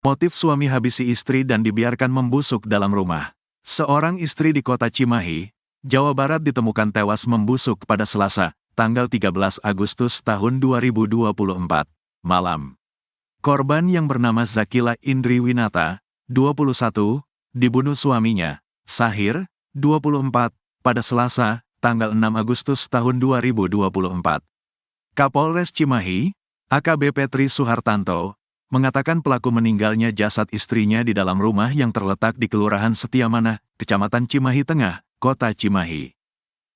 Motif suami habisi istri dan dibiarkan membusuk dalam rumah. Seorang istri di kota Cimahi, Jawa Barat ditemukan tewas membusuk pada Selasa, tanggal 13 Agustus tahun 2024, malam. Korban yang bernama Zakila Indri Winata, 21, dibunuh suaminya, Sahir, 24, pada Selasa, tanggal 6 Agustus tahun 2024. Kapolres Cimahi, AKBP Tri Suhartanto, mengatakan pelaku meninggalnya jasad istrinya di dalam rumah yang terletak di Kelurahan Setiamanah, Kecamatan Cimahi Tengah, Kota Cimahi.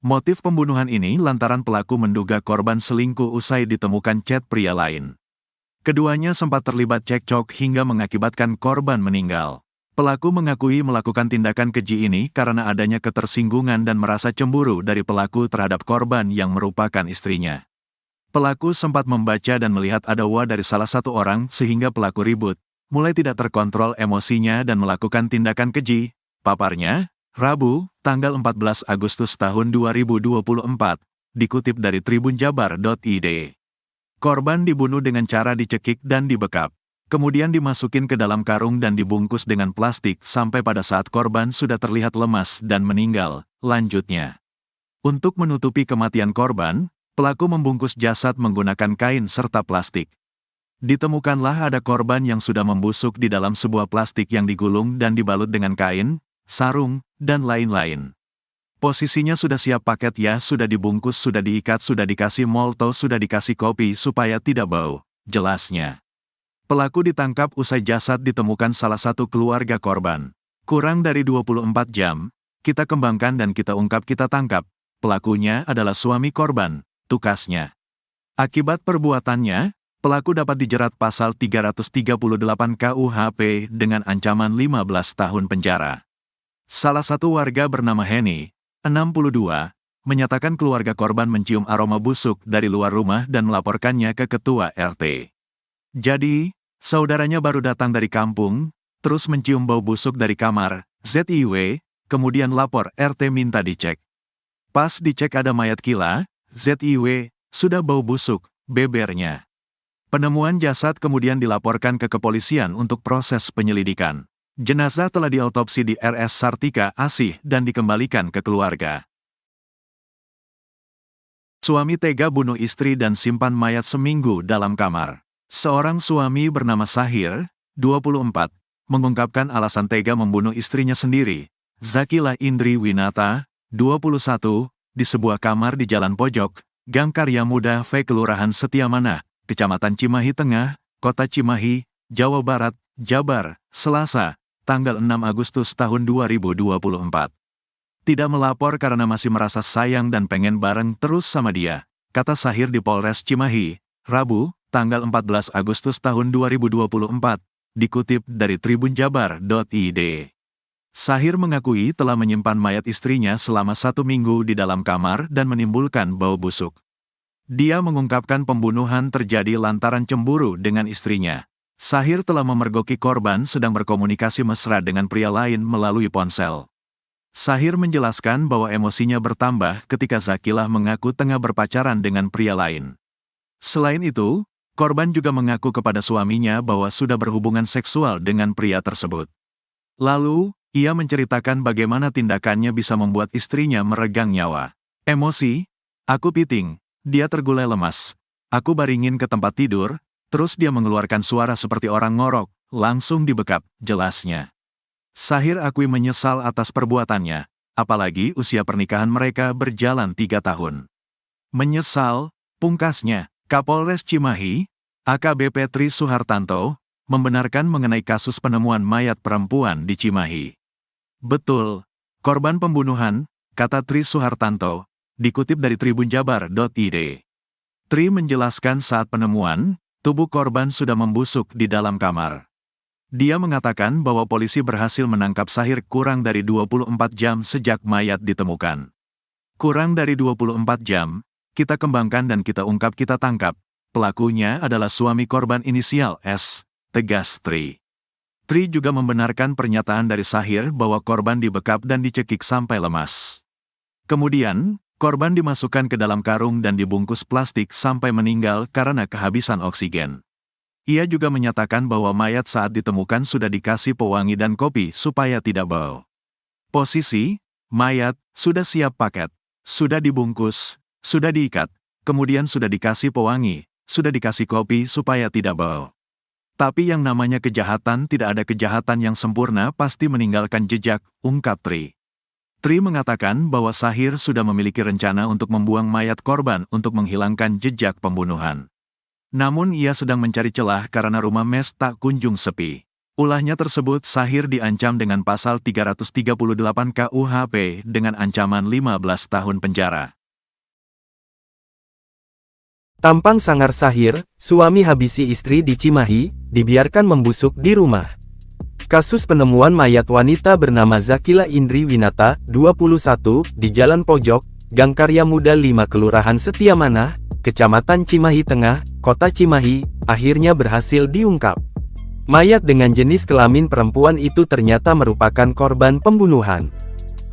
Motif pembunuhan ini lantaran pelaku menduga korban selingkuh usai ditemukan chat pria lain. Keduanya sempat terlibat cekcok hingga mengakibatkan korban meninggal. Pelaku mengakui melakukan tindakan keji ini karena adanya ketersinggungan dan merasa cemburu dari pelaku terhadap korban yang merupakan istrinya. Pelaku sempat membaca dan melihat ada wa dari salah satu orang sehingga pelaku ribut, mulai tidak terkontrol emosinya dan melakukan tindakan keji, paparnya, Rabu, tanggal 14 Agustus tahun 2024, dikutip dari tribunjabar.id. Korban dibunuh dengan cara dicekik dan dibekap, kemudian dimasukin ke dalam karung dan dibungkus dengan plastik sampai pada saat korban sudah terlihat lemas dan meninggal, lanjutnya. Untuk menutupi kematian korban, pelaku membungkus jasad menggunakan kain serta plastik. Ditemukanlah ada korban yang sudah membusuk di dalam sebuah plastik yang digulung dan dibalut dengan kain, sarung, dan lain-lain. Posisinya sudah siap paket ya, sudah dibungkus, sudah diikat, sudah dikasih molto, sudah dikasih kopi supaya tidak bau, jelasnya. Pelaku ditangkap usai jasad ditemukan salah satu keluarga korban. Kurang dari 24 jam, kita kembangkan dan kita ungkap, kita tangkap. Pelakunya adalah suami korban, tukasnya. Akibat perbuatannya, pelaku dapat dijerat pasal 338 KUHP dengan ancaman 15 tahun penjara. Salah satu warga bernama Heni, 62, menyatakan keluarga korban mencium aroma busuk dari luar rumah dan melaporkannya ke ketua RT. Jadi, saudaranya baru datang dari kampung, terus mencium bau busuk dari kamar, ZIW, kemudian lapor RT minta dicek. Pas dicek ada mayat Kila, ZIW, sudah bau busuk, bebernya. Penemuan jasad kemudian dilaporkan ke kepolisian untuk proses penyelidikan. Jenazah telah diautopsi di RS Sartika Asih dan dikembalikan ke keluarga. Suami tega bunuh istri dan simpan mayat seminggu dalam kamar. Seorang suami bernama Sahir, 24, mengungkapkan alasan tega membunuh istrinya sendiri, Zakila Indri Winata, 21, di sebuah kamar di Jalan Pojok, Gang Karya Muda V Kelurahan Setiamanah, Kecamatan Cimahi Tengah, Kota Cimahi, Jawa Barat, Jabar, Selasa, tanggal 6 Agustus tahun 2024. Tidak melapor karena masih merasa sayang dan pengen bareng terus sama dia, kata Sahir di Polres Cimahi, Rabu, tanggal 14 Agustus tahun 2024, dikutip dari tribunjabar.id. Sahir mengakui telah menyimpan mayat istrinya selama 1 minggu di dalam kamar dan menimbulkan bau busuk. Dia mengungkapkan pembunuhan terjadi lantaran cemburu dengan istrinya. Sahir telah memergoki korban sedang berkomunikasi mesra dengan pria lain melalui ponsel. Sahir menjelaskan bahwa emosinya bertambah ketika Zakilah mengaku tengah berpacaran dengan pria lain. Selain itu, korban juga mengaku kepada suaminya bahwa sudah berhubungan seksual dengan pria tersebut. Lalu, ia menceritakan bagaimana tindakannya bisa membuat istrinya meregang nyawa. Emosi, aku piting, dia tergulai lemas. Aku baringin ke tempat tidur, terus dia mengeluarkan suara seperti orang ngorok, langsung dibekap, jelasnya. Sahir akui menyesal atas perbuatannya, apalagi usia pernikahan mereka berjalan 3 tahun. Menyesal, pungkasnya, Kapolres Cimahi, AKBP Tri Suhartanto, membenarkan mengenai kasus penemuan mayat perempuan di Cimahi. Betul, korban pembunuhan, kata Tri Suhartanto, dikutip dari tribunjabar.id. Tri menjelaskan saat penemuan, tubuh korban sudah membusuk di dalam kamar. Dia mengatakan bahwa polisi berhasil menangkap Sahir kurang dari 24 jam sejak mayat ditemukan. Kurang dari 24 jam, kita kembangkan dan kita ungkap, kita tangkap. Pelakunya adalah suami korban inisial S, tegas Tri. Tri juga membenarkan pernyataan dari Sahir bahwa korban dibekap dan dicekik sampai lemas. Kemudian, korban dimasukkan ke dalam karung dan dibungkus plastik sampai meninggal karena kehabisan oksigen. Ia juga menyatakan bahwa mayat saat ditemukan sudah dikasih pewangi dan kopi supaya tidak bau. Posisi, mayat, sudah siap paket, sudah dibungkus, sudah diikat, kemudian sudah dikasih pewangi, sudah dikasih kopi supaya tidak bau. Tapi yang namanya kejahatan tidak ada kejahatan yang sempurna pasti meninggalkan jejak, ungkap Tri. Tri mengatakan bahwa Shahir sudah memiliki rencana untuk membuang mayat korban untuk menghilangkan jejak pembunuhan. Namun ia sedang mencari celah karena rumah mes tak kunjung sepi. Ulahnya tersebut Shahir diancam dengan pasal 338 KUHP dengan ancaman 15 tahun penjara. Tampang sangar Shahir, suami habisi istri di Cimahi, dibiarkan membusuk di rumah. Kasus penemuan mayat wanita bernama Zakilah Indri Winata, 21, di Jalan Pojok, Gang Karya Muda 5 Kelurahan Setiamanah, Kecamatan Cimahi Tengah, Kota Cimahi, akhirnya berhasil diungkap. Mayat dengan jenis kelamin perempuan itu ternyata merupakan korban pembunuhan.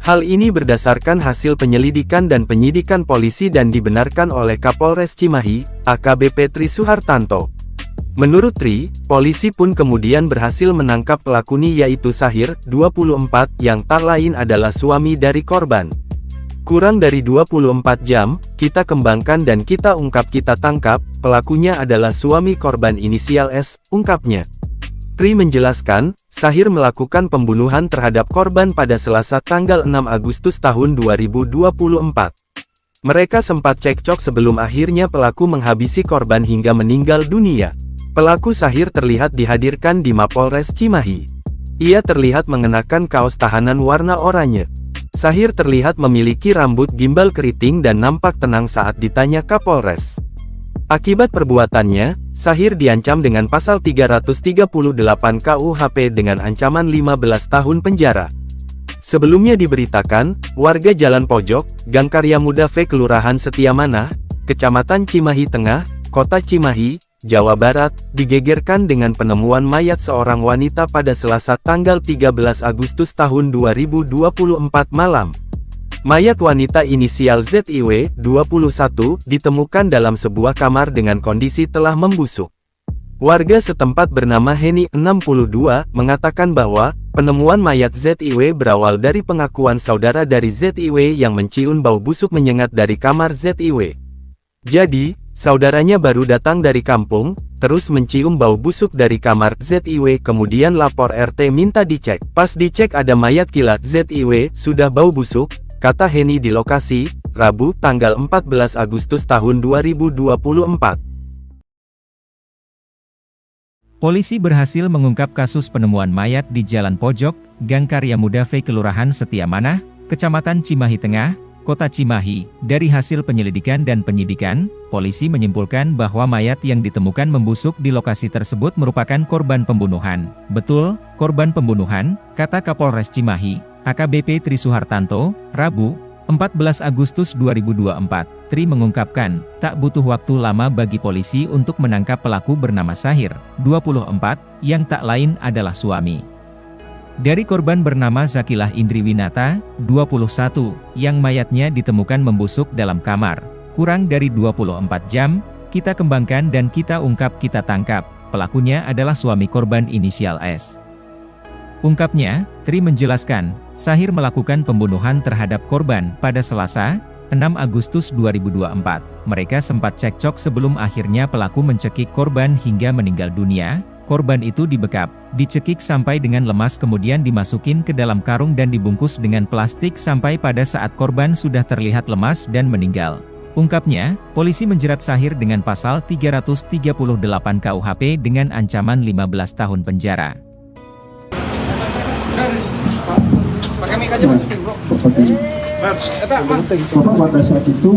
Hal ini berdasarkan hasil penyelidikan dan penyidikan polisi dan dibenarkan oleh Kapolres Cimahi, AKBP Tri Suhartanto. Menurut Tri, polisi pun kemudian berhasil menangkap pelakuni yaitu Shahir, 24, yang tak lain adalah suami dari korban. Kurang dari 24 jam, kita kembangkan dan kita ungkap kita tangkap, pelakunya adalah suami korban inisial S, ungkapnya. Tri menjelaskan, Shahir melakukan pembunuhan terhadap korban pada Selasa tanggal 6 Agustus tahun 2024. Mereka sempat cekcok sebelum akhirnya pelaku menghabisi korban hingga meninggal dunia. Pelaku Shahir terlihat dihadirkan di Mapolres Cimahi. Ia terlihat mengenakan kaos tahanan warna oranye. Shahir terlihat memiliki rambut gimbal keriting dan nampak tenang saat ditanya Kapolres. Akibat perbuatannya, Shahir diancam dengan pasal 338 KUHP dengan ancaman 15 tahun penjara. Sebelumnya diberitakan, warga Jalan Pojok, Gang Karya Muda V Kelurahan Setiamanah, Kecamatan Cimahi Tengah, Kota Cimahi, Jawa Barat, digegerkan dengan penemuan mayat seorang wanita pada Selasa tanggal 13 Agustus tahun 2024 malam. Mayat wanita inisial ZIW, 21, ditemukan dalam sebuah kamar dengan kondisi telah membusuk. Warga setempat bernama Heni, 62, mengatakan bahwa penemuan mayat ZIW berawal dari pengakuan saudara dari ZIW yang mencium bau busuk menyengat dari kamar ZIW. Jadi, saudaranya baru datang dari kampung, terus mencium bau busuk dari kamar ZIW, kemudian lapor RT minta dicek. Pas dicek ada mayat kilat ZIW, sudah bau busuk, kata Heni di lokasi, Rabu, tanggal 14 Agustus tahun 2024. Polisi berhasil mengungkap kasus penemuan mayat di Jalan Pojok, Gang Karya Muda V Kelurahan Setiamanah, Kecamatan Cimahi Tengah, Kota Cimahi. Dari hasil penyelidikan dan penyidikan, polisi menyimpulkan bahwa mayat yang ditemukan membusuk di lokasi tersebut merupakan korban pembunuhan. Betul, korban pembunuhan, kata Kapolres Cimahi, AKBP Tri Suhartanto, Rabu, 14 Agustus 2024. Tri mengungkapkan, tak butuh waktu lama bagi polisi untuk menangkap pelaku bernama Shahir, 24, yang tak lain adalah suami dari korban bernama Zakilah Indri Winata, 21, yang mayatnya ditemukan membusuk dalam kamar. Kurang dari 24 jam, kita kembangkan dan kita ungkap kita tangkap, pelakunya adalah suami korban inisial S. Ungkapnya, Tri menjelaskan, Shahir melakukan pembunuhan terhadap korban pada Selasa, 6 Agustus 2024. Mereka sempat cekcok sebelum akhirnya pelaku mencekik korban hingga meninggal dunia. Korban itu dibekap, dicekik sampai dengan lemas kemudian dimasukin ke dalam karung dan dibungkus dengan plastik sampai pada saat korban sudah terlihat lemas dan meninggal. Ungkapnya, polisi menjerat Shahir dengan pasal 338 KUHP dengan ancaman 15 tahun penjara. Pada saat itu